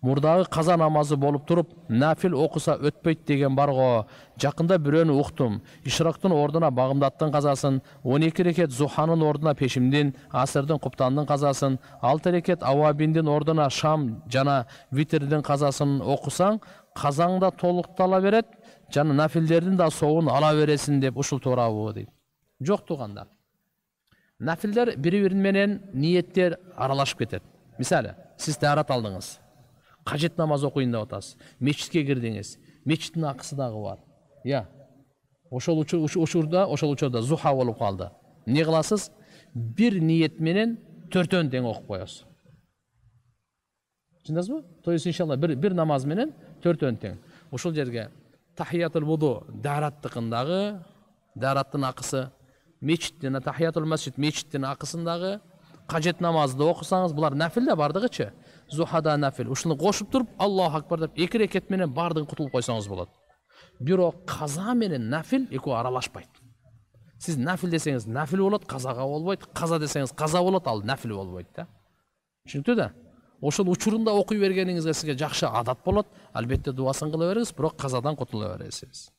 Мурдагы каза намазы болуп туруп, нафил окуса өтпөйт деген бар го. Жакында бирөөнү уктум. Ишрактын ордуна багымдаттын казасын, 12 рекет зуханын ордуна пешимдин, асырдын куптандын казасын, 6 рекет авабиндин ордуна шам жана витрдин казасын окусаң, казаңда толуктала берет, жана нафилдердин да соогун ала бересиң деп ушул туурабы дейт. Жок туугандар. Нафилдер бири-бири менен ниеттер аралашып кетет. Мисалы, сиз таарат алдыңыз. Кажет намаз окуйын деп атасыз. Мечитке кирдиңиз. Мечиттин акысы дагы бар. Ошол учурда зуха болуп калды. Эмне кыласыз? Бир ниет менен 4-төн тең окуп коесуз. Түшүндүңүзбү? То есть иншалла бир намаз менен 4-төн тең. Ошол жерге тахиятул вуду дараттыкындагы, дараттын акысы, мечиттин тахиятул масжид мечиттин акысындагы, кажет намазды окусаңыз, булар нафилде бардыгычы. Зухада нафил. Ушуну кошуп туруп, Аллаху акбар деп 2 рекет менен бардыгын кутулуп койсоңуз болот. Бирок каза менен нафил экөө аралашпайт. Сиз нафил десеңиз нафил болот, казага болбойт. Каза десеңиз каза болот, ал нафил болбойт да. Түшүнүктүү да? Ошол учурунда окуй бергениңизге сизге жакшы адат болот. Албетте дуасын кыла бериңиз, бирок казадан кутула бересиз.